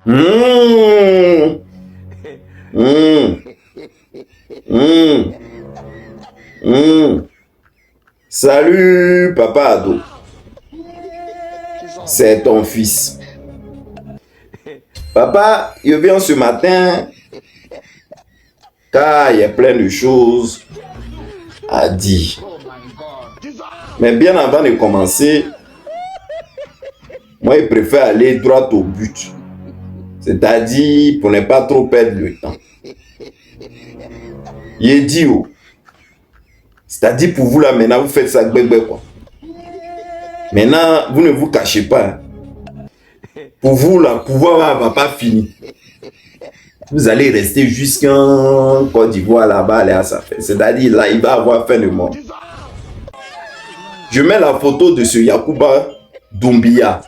Mmh, mmh, mmh, mmh. Salut, papa ado. C'est ton fils. Papa, je viens ce matin car il y a plein de choses à dire. Mais bien avant de commencer, moi, je préfère aller droit au but. C'est-à-dire pour ne pas trop perdre le temps. Il dit, oh. C'est-à-dire pour vous là, maintenant, vous faites ça, bébé, quoi. Maintenant, vous ne vous cachez pas. Hein. Pour vous, là, pouvoir va pas finir. Vous allez rester jusqu'en Côte d'Ivoire là-bas, aller à sa fête. C'est-à-dire, là, il va avoir fin de mort. Je mets la photo de ce Yacouba Doumbia.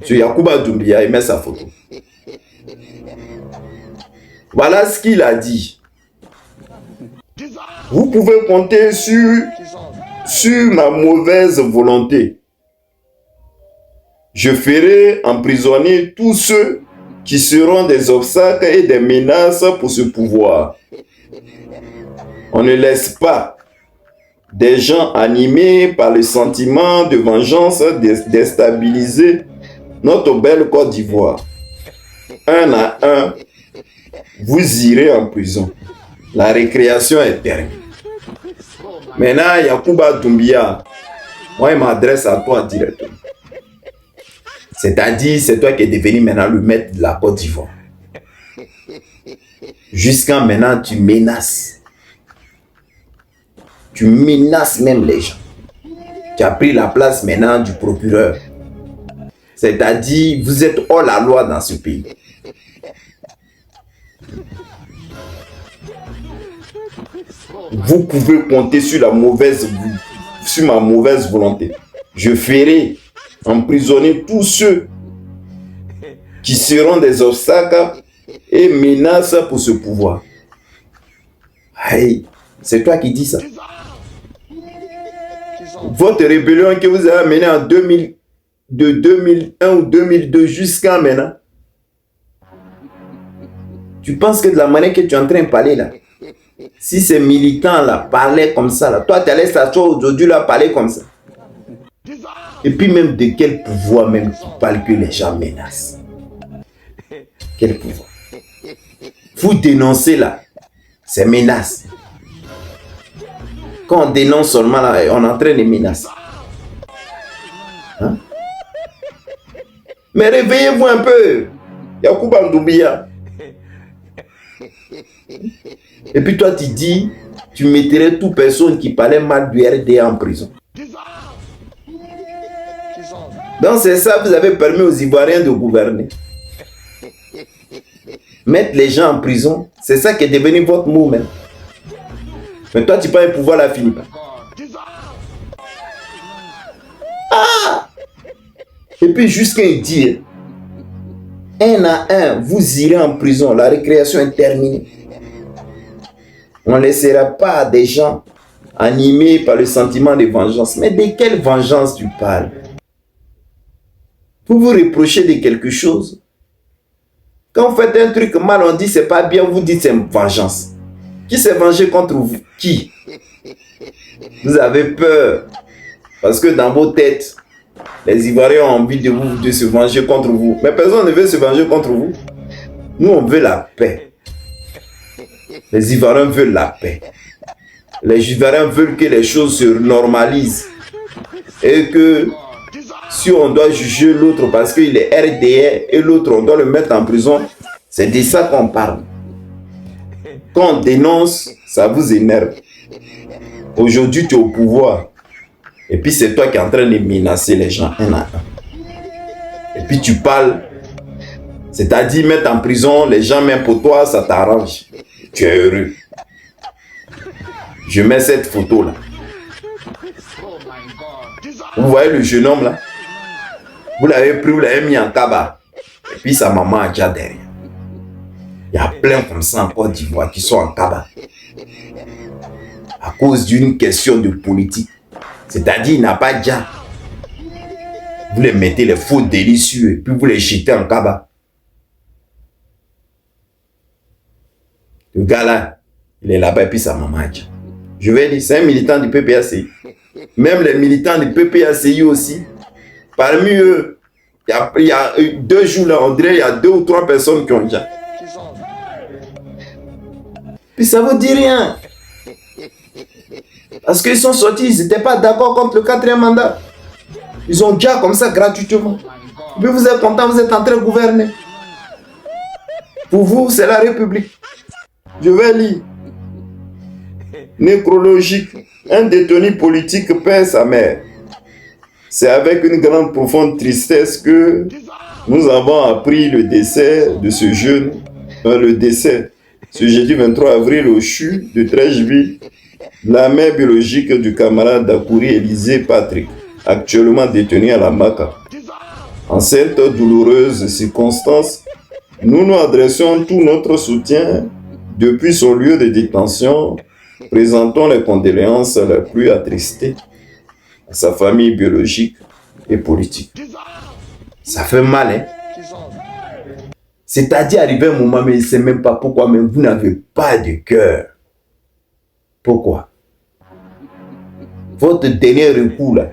Ce Yacouba Doumbia, il met sa photo. Voilà ce qu'il a dit. Vous pouvez compter sur ma mauvaise volonté. Je ferai emprisonner tous ceux qui seront des obstacles et des menaces pour ce pouvoir. On ne laisse pas des gens animés par le sentiment de vengeance déstabiliser notre belle Côte d'Ivoire. Un à un, vous irez en prison. La récréation est terminée. Maintenant, Yacouba Doumbia, moi, il m'adresse à toi directement. C'est-à-dire, c'est toi qui es devenu maintenant le maître de la Côte d'Ivoire. Jusqu'à maintenant, tu menaces. Tu menaces même les gens. Tu as pris la place maintenant du procureur. C'est-à-dire, vous êtes hors la loi dans ce pays. Vous pouvez compter sur ma mauvaise volonté. Je ferai emprisonner tous ceux qui seront des obstacles et menaces pour ce pouvoir. Hey, c'est toi qui dis ça. Votre rébellion que vous avez menée en 2001 ou 2002 jusqu'à maintenant. Tu penses que de la manière que tu es en train de parler là, si ces militants là parlaient comme ça, là, toi tu allais s'asseoir aujourd'hui là parler comme ça. Et puis même de quel pouvoir même tu parles que les gens menacent? Quel pouvoir? Vous dénoncez là, ces menaces. Quand on dénonce seulement là, on est en train de menacer. Hein? Mais réveillez-vous un peu. Yacouba Doumbia. Et puis toi tu dis, tu mettrais toute personne qui parlait mal du RDA en prison. Donc c'est ça, vous avez permis aux Ivoiriens de gouverner. Mettre les gens en prison, c'est ça qui est devenu votre mot même. Mais toi tu peux un pouvoir la finir pas. Ah! Et puis jusqu'à dire, un à un, vous irez en prison, la récréation est terminée. On ne laissera pas des gens animés par le sentiment de vengeance. Mais de quelle vengeance tu parles? Vous vous reprochez de quelque chose. Quand vous faites un truc mal, on dit c'est pas bien, vous dites c'est vengeance. Qui s'est vengé contre vous? Qui? Vous avez peur. Parce que dans vos têtes, les Ivoiriens ont envie de se venger contre vous. Mais personne ne veut se venger contre vous. Nous, on veut la paix. Les Ivoiriens veulent la paix. Les Ivoiriens veulent que les choses se normalisent. Et que si on doit juger l'autre parce qu'il est RDA et l'autre on doit le mettre en prison, c'est de ça qu'on parle. Quand on dénonce, ça vous énerve. Aujourd'hui, tu es au pouvoir. Et puis c'est toi qui es en train de menacer les gens un à un. Et puis tu parles, c'est-à-dire mettre en prison les gens, même pour toi, ça t'arrange. Tu es heureux. Je mets cette photo là. Vous voyez le jeune homme là? Vous l'avez pris, vous l'avez mis en cabas. Et puis sa maman a déjà derrière. Il y a plein comme ça en Côte d'Ivoire qui sont en cabas. À cause d'une question de politique. C'est-à-dire il n'a pas déjà. Vous les mettez les faux délicieux, puis vous les jetez en cabas. Le gars là, il est là-bas et puis ça m'amage. Je vais dire, c'est un militant du PPACI. Même les militants du PPACI aussi, parmi eux, il y a 2 jours là, on dirait il y a 2 ou 3 personnes qui ont déjà. Puis ça vous dit rien. Parce qu'ils sont sortis, ils n'étaient pas d'accord contre le 4e mandat. Ils ont déjà comme ça gratuitement. Puis vous êtes content, vous êtes en train de gouverner. Pour vous, c'est la République. Je vais lire. Nécrologique. Un détenu politique perd sa mère. C'est avec une grande profonde tristesse que nous avons appris le décès de ce jeune. Ce jeudi 23 avril au CHU de Trècheville, la mère biologique du camarade Dakouri Élisée Patrick, actuellement détenu à la MACA. En cette douloureuse circonstance, nous nous adressons tout notre soutien depuis son lieu de détention. Présentons les condoléances les plus attristées à sa famille biologique et politique. Ça fait mal, hein? C'est-à-dire arriver un moment, mais il ne sait même pas pourquoi, mais vous n'avez pas de cœur. Pourquoi? Votre dernier recours, là,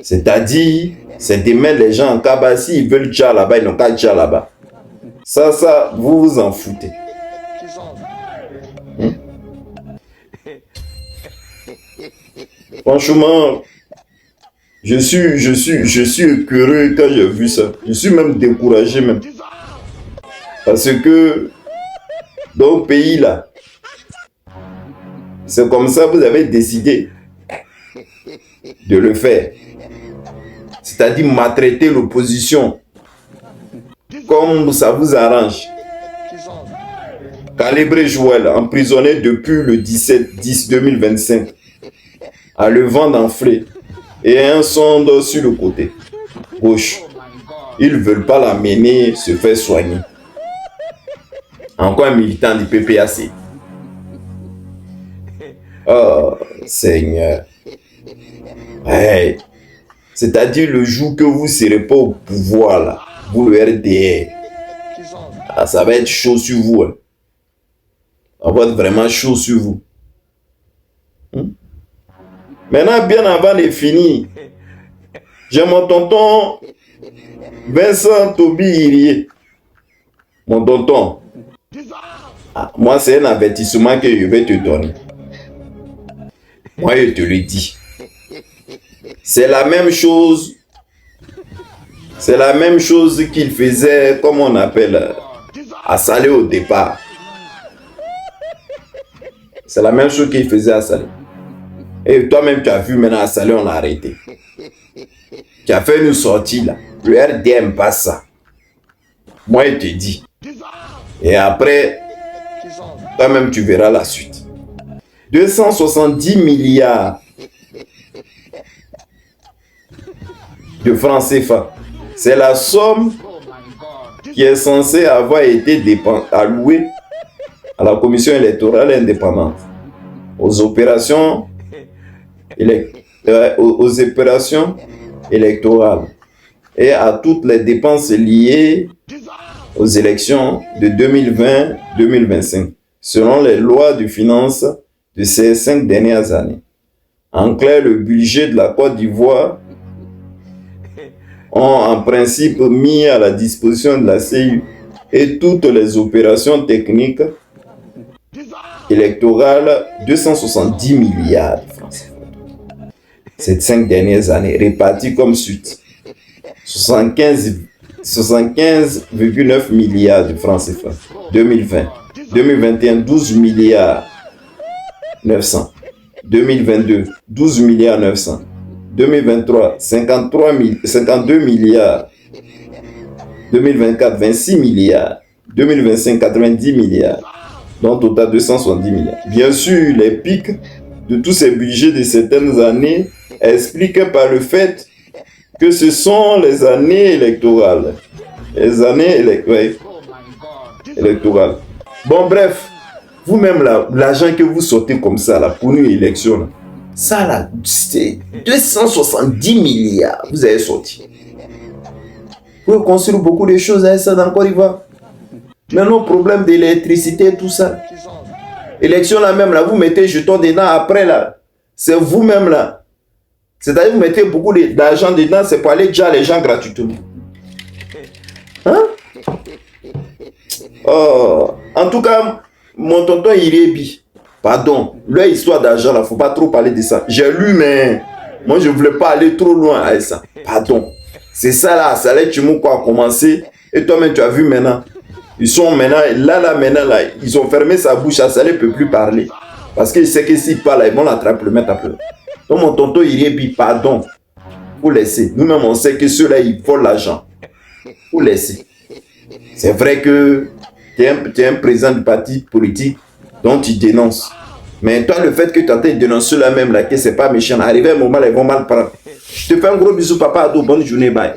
c'est-à-dire, c'est de mettre les gens en cabas. S'ils veulent déjà là-bas, ils n'ont qu'à déjà là-bas. Ça, vous vous en foutez. Franchement, je suis écœuré quand j'ai vu ça. Je suis même découragé même. Parce que dans le pays là, c'est comme ça que vous avez décidé de le faire. C'est-à-dire maltraiter l'opposition comme ça vous arrange. Calibré Joël, emprisonné depuis le 17-10-2025, a le vent d'enfler et un sonde sur le côté gauche. Ils ne veulent pas l'amener se faire soigner. Encore un militant du PPAC. Oh, Seigneur. Hey. C'est-à-dire le jour que vous ne serez pas au pouvoir, là, vous le RDR, ça va être chaud sur vous. Hein. Ça va être vraiment chaud sur vous. Maintenant, bien avant de finir, j'ai mon tonton Vincent Toby Irié. Mon tonton. Moi, c'est un avertissement que je vais te donner. Moi, je te le dis. C'est la même chose. C'est la même chose qu'il faisait, comme on appelle, à Salé au départ. C'est la même chose qu'il faisait à Salé. Et toi-même, tu as vu maintenant à Salé, on l'a arrêté. Tu as fait une sortie là. Le RDM passe ça. Moi, je te dis. Et après, toi-même, tu verras la suite. 270 milliards de francs CFA. C'est la somme qui est censée avoir été allouée à la commission électorale indépendante, aux opérations électorales et à toutes les dépenses liées aux élections de 2020-2025, selon les lois de finances de ces 5 dernières années. En clair, le budget de la Côte d'Ivoire ont en principe mis à la disposition de la CEU et toutes les opérations techniques électorales 270 milliards de francs CFA. Ces 5 dernières années, réparties comme suite. 75,9 milliards de francs CFA. 2020. 2021, 12 milliards 900. 2022, 12 milliards 900. 2023, 52 milliards. 2024, 26 milliards. 2025, 90 milliards. Donc, total 270 milliards. Bien sûr, les pics de tous ces budgets de certaines années expliquent par le fait que ce sont les années électorales. Les années électorales. Bon, bref, vous-même, l'argent que vous sortez comme ça, là, pour une élection, là, Ça là, c'est 270 milliards. Vous avez sorti. Vous pouvez construire beaucoup de choses avec ça dans Côte d'Ivoire. Maintenant, problème d'électricité, tout ça. Élection là même, là, vous mettez jetons dedans après là. C'est vous-même là. C'est-à-dire vous mettez beaucoup d'argent dedans, c'est pour aller déjà les gens gratuitement. Hein? Oh. En tout cas, mon tonton Irébi, pardon, leur histoire d'argent là, faut pas trop parler de ça. J'ai lu, mais moi je voulais pas aller trop loin avec ça. Pardon. C'est ça là, ça allait quoi a commencé. Et toi-même tu as vu maintenant. Ils sont maintenant, maintenant, là, ils ont fermé sa bouche, ça ne peut plus parler. Parce qu'il sait que s'il parle, ils vont l'attraper, le mettre à pleurer. Donc mon tonton Irébi, pardon, faut laisser. Nous-mêmes, on sait que ceux-là, ils volent l'argent. Faut laisser. C'est vrai que tu es un président du parti politique dont tu dénonces. Mais toi, le fait que tu as été dénoncé là même, là, que c'est pas méchant, arrivé à un moment, ils vont mal prendre. Je te fais un gros bisou, papa, Ado, bonne journée, bye.